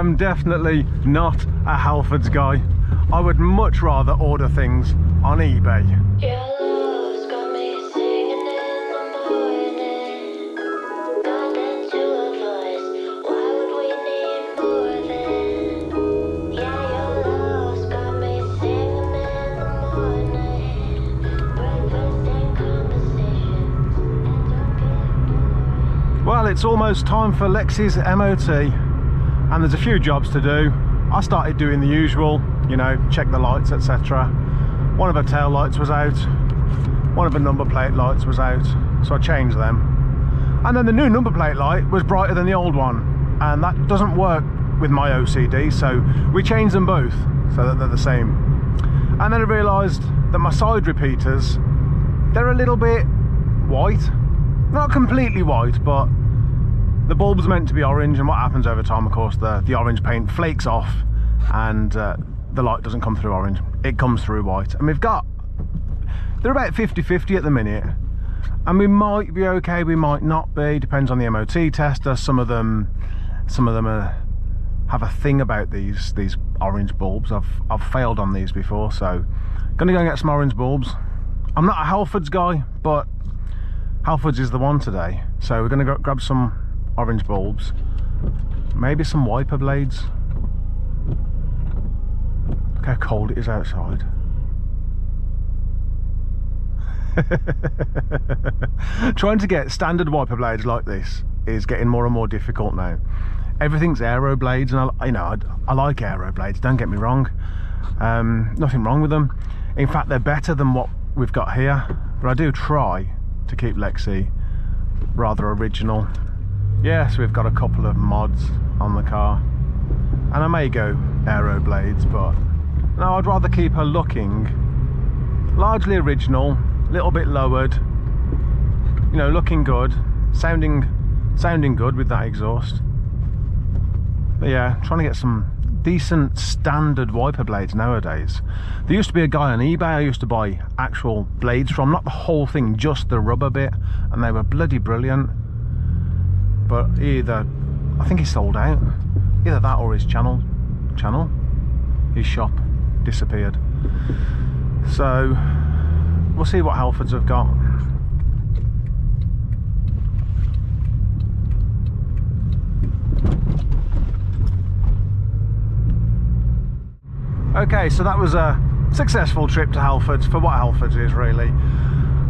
am definitely not a Halfords guy. I would much rather order things on eBay. Your love's got me singing in the morning. Got that to a voice. Why would we need more than? Yeah, your love's got me singing in the morning. Breakfast and conversations. And don't get boring. Well, it's almost time for Lexy's MOT, and there's a few jobs to do. I started doing the usual, you know, check the lights, etc. One of her tail lights was out, one of the number plate lights was out, so I changed them. And then the new number plate light was brighter than the old one, and that doesn't work with my OCD, so we changed them both so that they're the same. And then I realised that my side repeaters, they're a little bit white. Not completely white, but the bulb's meant to be orange, and what happens over time, of course, the orange paint flakes off and the light doesn't come through orange, it comes through white. And they're about 50-50 at the minute, and we might be okay, we might not be, depends on the MOT tester. Some of them have a thing about these orange bulbs. I've failed on these before, so gonna go and get some orange bulbs. I'm not a Halfords guy, but Halfords is the one today, so we're gonna go grab some orange bulbs, maybe some wiper blades. Look how cold it is outside. Trying to get standard wiper blades like this is getting more and more difficult now. Everything's aero blades, and I like aero blades, don't get me wrong. Nothing wrong with them. In fact, they're better than what we've got here, but I do try to keep Lexy rather original. Yes, we've got a couple of mods on the car, and I may go aero blades, but no, I'd rather keep her looking largely original, a little bit lowered, you know, looking good, sounding good with that exhaust. But yeah, trying to get some decent standard wiper blades nowadays. There used to be a guy on eBay I used to buy actual blades from, not the whole thing, just the rubber bit, and they were bloody brilliant. But I think he sold out. Either that or his his shop disappeared. So we'll see what Halfords have got. Okay, so that was a successful trip to Halfords, for what Halfords is really.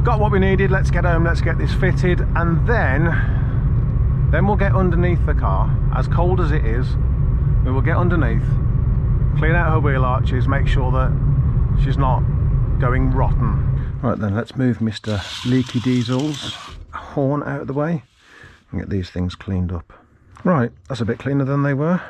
Got what we needed, let's get home, let's get this fitted, and then we'll get underneath the car. As cold as it is, we will get underneath, clean out her wheel arches, make sure that she's not going rotten. Right then, let's move Mr. Leaky Diesel's horn out of the way and get these things cleaned up. Right, that's a bit cleaner than they were.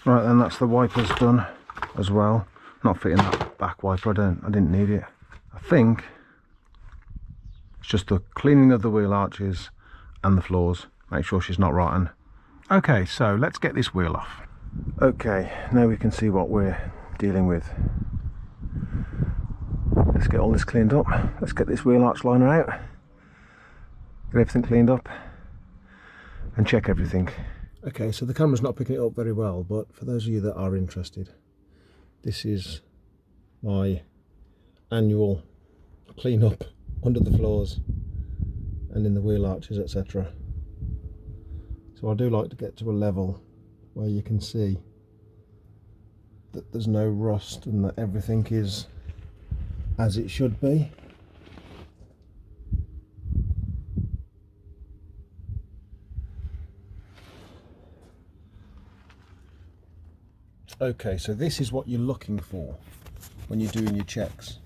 Right then, that's the wipers done as well. Not fitting that back wiper, I didn't need it. I think it's just the cleaning of the wheel arches and the floors. Make sure she's not rotten. Okay, so let's get this wheel off. Okay, now we can see what we're dealing with. Let's get all this cleaned up. Let's get this wheel arch liner out. Get everything cleaned up and check everything. Okay, so the camera's not picking it up very well, but for those of you that are interested, this is my annual clean up under the floors and in the wheel arches, etc. So I do like to get to a level where you can see that there's no rust and that everything is as it should be. Okay, so this is what you're looking for when you're doing your checks.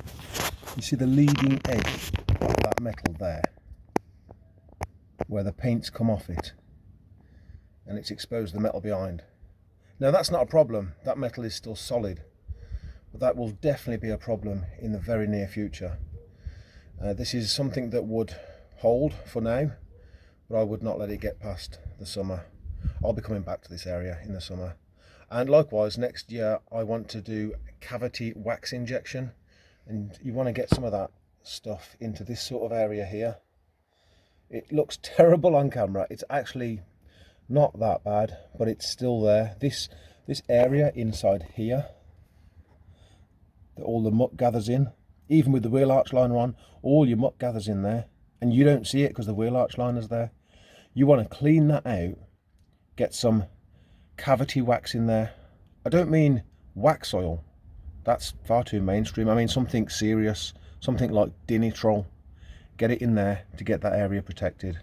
You see the leading edge of that metal there, where the paint's come off it. and it's exposed the metal behind. Now that's not a problem, that metal is still solid, but that will definitely be a problem in the very near future. This is something that would hold for now, but I would not let it get past the summer. I'll be coming back to this area in the summer. And likewise, next year I want to do cavity wax injection, and you want to get some of that stuff into this sort of area here. It looks terrible on camera, it's actually not that bad, but it's still there. This area inside here that all the muck gathers in, even with the wheel arch liner on, all your muck gathers in there, and you don't see it because the wheel arch liner's there. You want to clean that out, get some cavity wax in there. I don't mean wax oil, that's far too mainstream. I mean something serious, something like Dinitrol. Get it in there to get that area protected.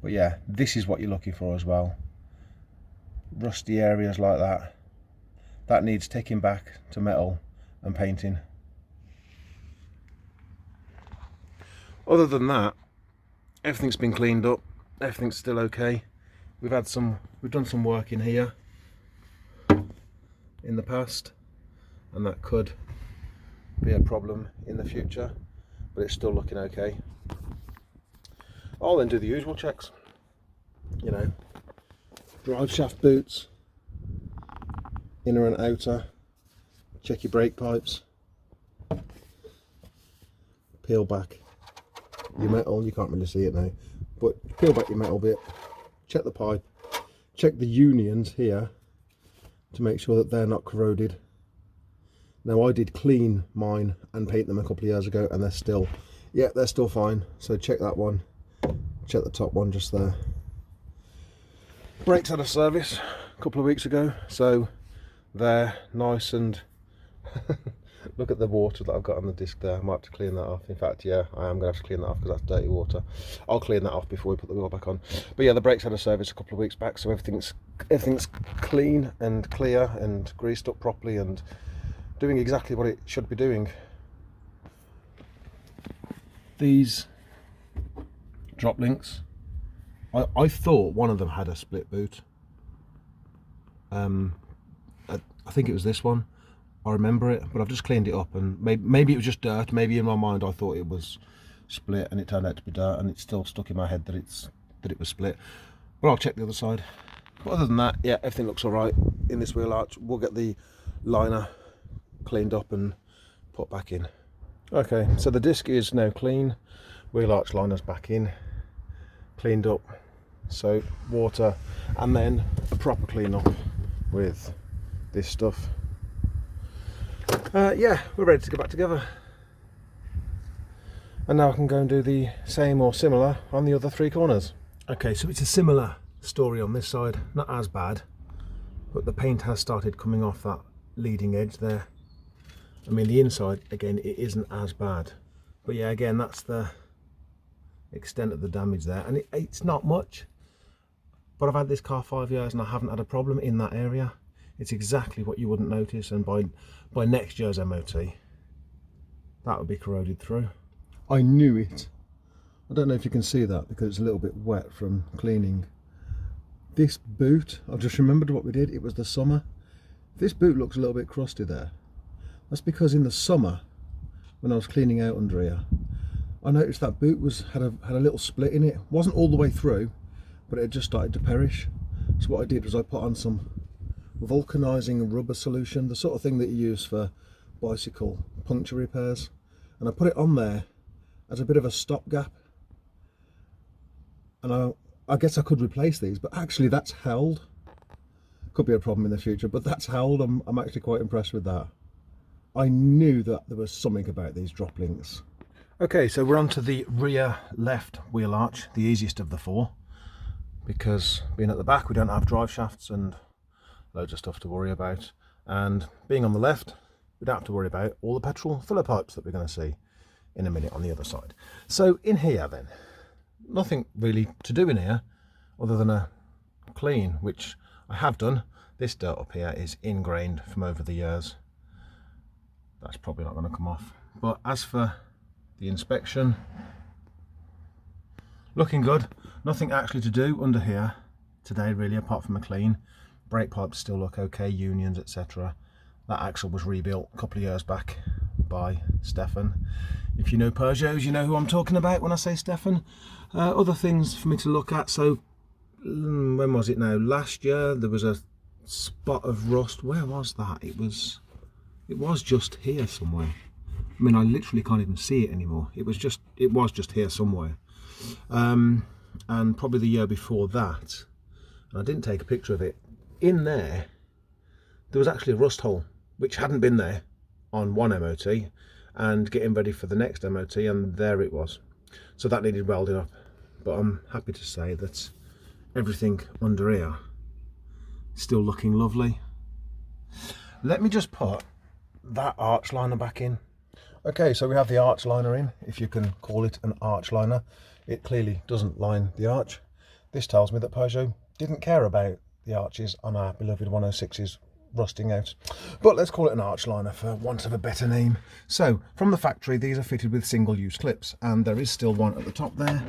But yeah, this is what you're looking for as well. Rusty areas like that, that needs taking back to metal and painting. Other than that, everything's been cleaned up, everything's still okay. We've done some work in here in the past, and that could be a problem in the future, but it's still looking okay. I'll then do the usual checks, you know, drive shaft boots, inner and outer, check your brake pipes, peel back your metal, you can't really see it now, but peel back your metal bit, check the pipe, check the unions here to make sure that they're not corroded. Now I did clean mine and paint them a couple of years ago, and they're still fine, so check that one, check the top one just there. Brakes had a service a couple of weeks ago, so they're nice and look at the water that I've got on the disc there. I might have to clean that off. In fact, yeah, I am going to have to clean that off because that's dirty water. I'll clean that off before we put the wheel back on. But yeah, the brakes had a service a couple of weeks back, so everything's clean and clear and greased up properly and doing exactly what it should be doing. These drop links, I thought one of them had a split boot. I think it was this one. I remember it, but I've just cleaned it up, and maybe it was just dirt. Maybe in my mind I thought it was split, and it turned out to be dirt, and it's still stuck in my head that it was split. But I'll check the other side. But other than that, yeah, everything looks all right in this wheel arch. We'll get the liner cleaned up and put back in. Okay, so the disc is now clean, wheel arch liner's back in, cleaned up, so water, and then a proper clean up with this stuff. Yeah, we're ready to get back together, and now I can go and do the same or similar on the other three corners. Okay, so it's a similar story on this side, not as bad, but the paint has started coming off that leading edge there. I mean, the inside, again, it isn't as bad, but yeah, again, that's the extent of the damage there, and it's not much, but I've had this car 5 years and I haven't had a problem in that area. It's exactly what you wouldn't notice, and by next year's MOT, that would be corroded through. I knew it. I don't know if you can see that because it's a little bit wet from cleaning. This boot, I've just remembered what we did, it was the summer. This boot looks a little bit crusty there. That's because in the summer, when I was cleaning out under here, I noticed that boot had a little split in it. It wasn't all the way through, but it had just started to perish. So what I did was I put on some vulcanizing rubber solution, the sort of thing that you use for bicycle puncture repairs, and I put it on there as a bit of a stopgap. And I guess I could replace these, but actually that's held. Could be a problem in the future, but that's held. I'm actually quite impressed with that. I knew that there was something about these drop links. Okay, so we're on to the rear left wheel arch, the easiest of the four, because being at the back we don't have drive shafts and loads of stuff to worry about, and being on the left we don't have to worry about all the petrol filler pipes that we're going to see in a minute on the other side. So in here then, nothing really to do in here other than a clean, which I have done. This dirt up here is ingrained from over the years. That's probably not going to come off. But as for the inspection, looking good. Nothing actually to do under here today really, apart from a clean. Brake pipes still look okay, unions, etc. That axle was rebuilt a couple of years back by Stefan. If you know Peugeots, you know who I'm talking about when I say Stefan. Other things for me to look at. So when was it now? Last year there was a spot of rust. Where was that? It was just here somewhere. I mean, I literally can't even see it anymore. It was just here somewhere. And probably the year before that, and I didn't take a picture of it, in there was actually a rust hole which hadn't been there on one MOT, and getting ready for the next MOT, and there it was. So that needed welding up, but I'm happy to say that everything under here is still looking lovely. Let me just put that arch liner back in. Okay, so we have the arch liner in, if you can call it an arch liner. It clearly doesn't line the arch. This tells me that Peugeot didn't care about the arches on our beloved 106s rusting out. But let's call it an arch liner for want of a better name. So, from the factory, these are fitted with single-use clips, and there is still one at the top there,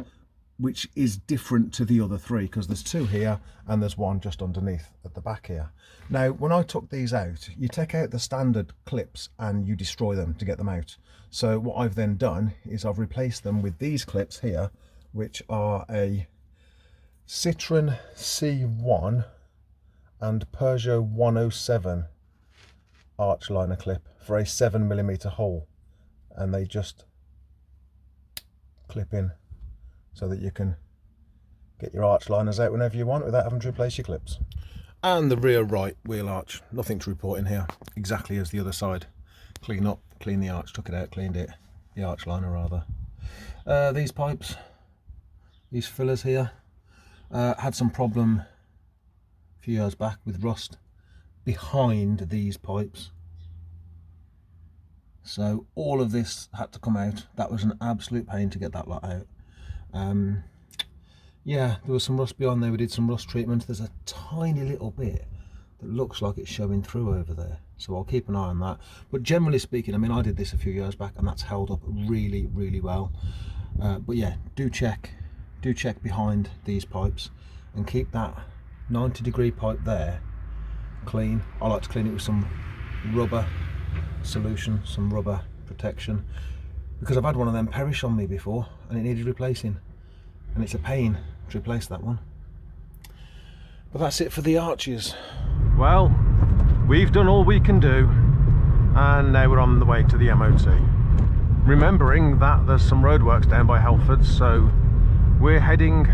which is different to the other three, because there's two here, and there's one just underneath at the back here. Now, when I took these out, you take out the standard clips and you destroy them to get them out. So what I've then done is I've replaced them with these clips here, which are a Citroen C1 and Peugeot 107 arch liner clip for a 7mm hole, and they just clip in so that you can get your arch liners out whenever you want without having to replace your clips. And the rear right wheel arch, nothing to report in here, exactly as the other side. Clean up, clean the arch, took it out, cleaned it, the arch liner rather. These pipes, these fillers here, had some problem a few years back with rust behind these pipes. So all of this had to come out. That was an absolute pain to get that lot out. Yeah, there was some rust beyond there. We did some rust treatment. There's a tiny little bit that looks like it's showing through over there, so I'll keep an eye on that. But generally speaking, I mean, I did this a few years back and that's held up really, really well. But yeah, do check behind these pipes and keep that 90-degree pipe there clean. I like to clean it with some rubber solution, some rubber protection, because I've had one of them perish on me before and it needed replacing, and it's a pain to replace that one. But that's it for the arches. Well, we've done all we can do, and now we're on the way to the MOT. Remembering that there's some roadworks down by Helford, so we're heading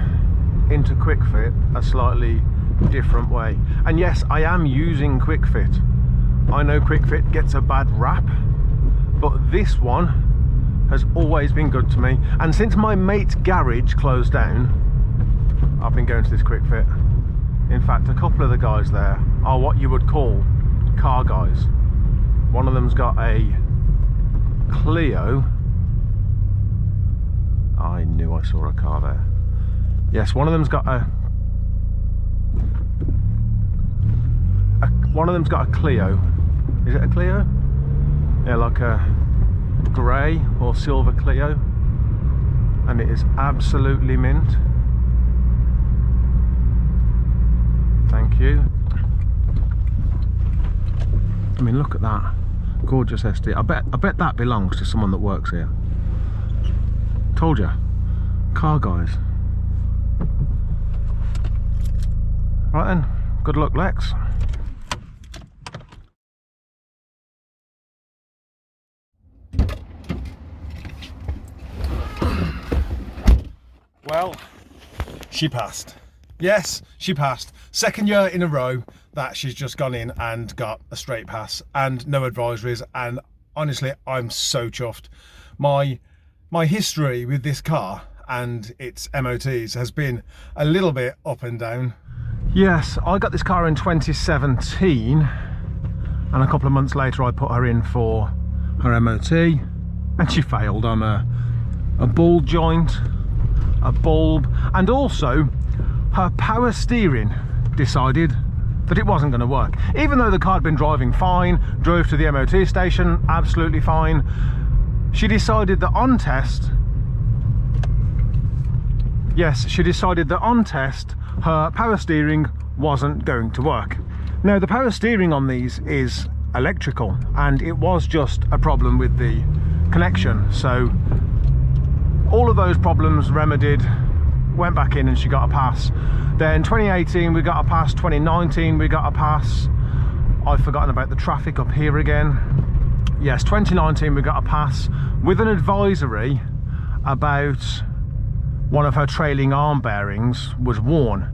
into QuickFit a slightly different way. And yes, I am using QuickFit. I know QuickFit gets a bad rap, but this one has always been good to me. And since my mate's garage closed down, I've been going to this QuickFit. In fact, a couple of the guys there are what you would call car guys. One of them's got a Clio. I knew I saw a car there. Yes, one of them's got a Clio. Is it a Clio? Yeah, like a grey or silver Clio, and it is absolutely mint. Thank you. I mean, look at that gorgeous SD. I bet that belongs to someone that works here. Told you, car guys. Right then, good luck, Lex. Well, she passed. Yes, she passed. Second year in a row that she's just gone in and got a straight pass and no advisories, and honestly, I'm so chuffed. My history with this car and its MOTs has been a little bit up and down. Yes, I got this car in 2017, and a couple of months later I put her in for her MOT, and she failed on a ball joint, a bulb, and also her power steering decided that it wasn't going to work. Even though the car had been driving fine, drove to the MOT station absolutely fine, she decided that on test, yes, she decided that on test her power steering wasn't going to work. Now the power steering on these is electrical, and it was just a problem with the connection. So all of those problems remedied, went back in and she got a pass. Then 2018 we got a pass, 2019 we got a pass. I've forgotten about the traffic up here again. Yes, 2019 we got a pass with an advisory about one of her trailing arm bearings was worn.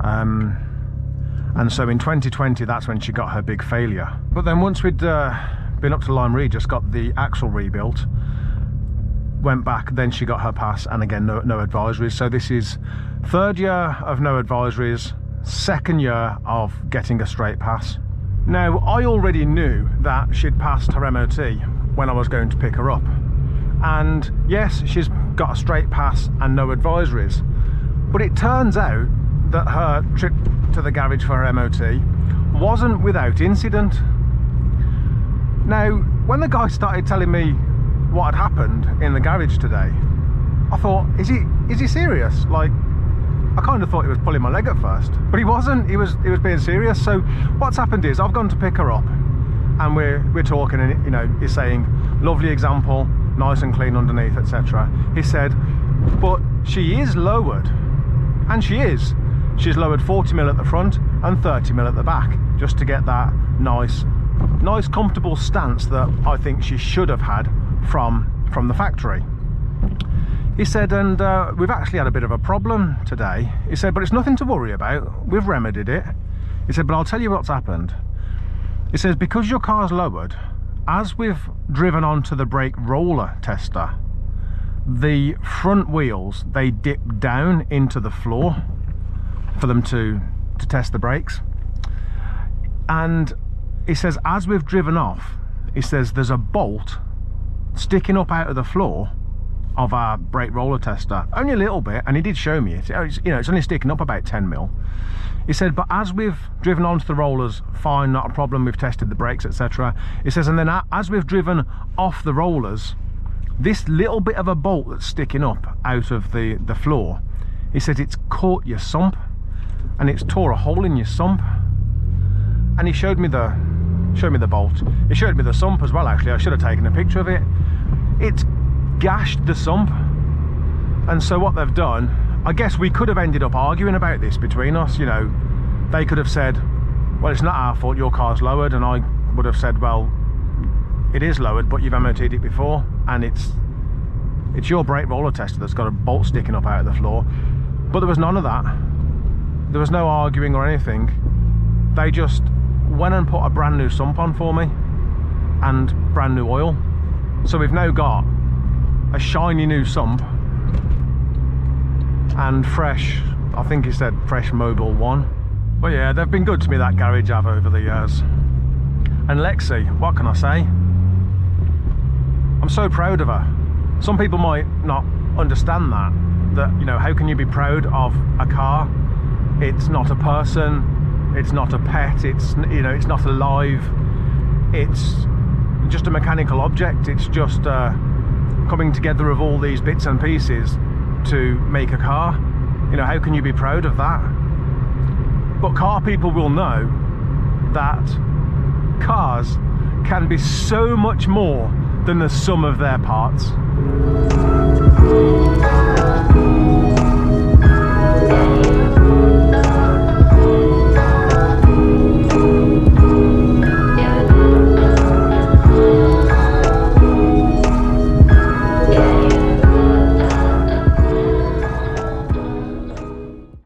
And so in 2020 that's when she got her big failure. But then once we'd been up to Lime Regis, got the axle rebuilt, went back, then she got her pass, and again no advisories. So this is 3rd year of no advisories, 2nd year of getting a straight pass. Now I already knew that she'd passed her MOT when I was going to pick her up, and yes, she's got a straight pass and no advisories, but it turns out that her trip to the garage for her MOT wasn't without incident. Now when the guy started telling me what had happened in the garage today, I thought, is he serious? Like, I kind of thought he was pulling my leg at first, but he wasn't. He was being serious. So what's happened is I've gone to pick her up, and we're talking, and you know, he's saying, lovely example, nice and clean underneath, etc. He said, but she is lowered, and she is. She's lowered 40mm at the front and 30mm at the back, just to get that nice comfortable stance that I think she should have had from the factory. He said, and we've actually had a bit of a problem today. He said, but it's nothing to worry about, we've remedied it. He said, but I'll tell you what's happened. He says, because your car's lowered, as we've driven onto the brake roller tester, the front wheels, they dip down into the floor for them to test the brakes. And he says, as we've driven off, he says there's a bolt sticking up out of the floor of our brake roller tester, only a little bit, and he did show me it. It's, you know, it's only sticking up about 10mm. He said, but as we've driven onto the rollers, fine, not a problem, we've tested the brakes, etc. He says, and then as we've driven off the rollers, this little bit of a bolt that's sticking up out of the floor, he said it's caught your sump, and it's tore a hole in your sump. And he showed me the bolt. He showed me the sump as well, actually. I should have taken a picture of it. It's gashed the sump. And so what they've done, I guess we could have ended up arguing about this between us, you know. They could have said, well, it's not our fault, your car's lowered, and I would have said, well, it is lowered, but you've MOT'd it before, and it's your brake roller tester that's got a bolt sticking up out of the floor. But there was none of that. There was no arguing or anything. They just went and put a brand new sump on for me and brand new oil. So we've now got a shiny new sump and fresh, I think he said fresh Mobile 1. But yeah, they've been good to me, that garage have, over the years. And Lexy, what can I say? I'm so proud of her. Some people might not understand that, you know, how can you be proud of a car? It's not a person, it's not a pet, it's, you know, it's not alive, it's just a mechanical object. It's just coming together of all these bits and pieces to make a car. You know, how can you be proud of that? But car people will know that cars can be so much more than the sum of their parts.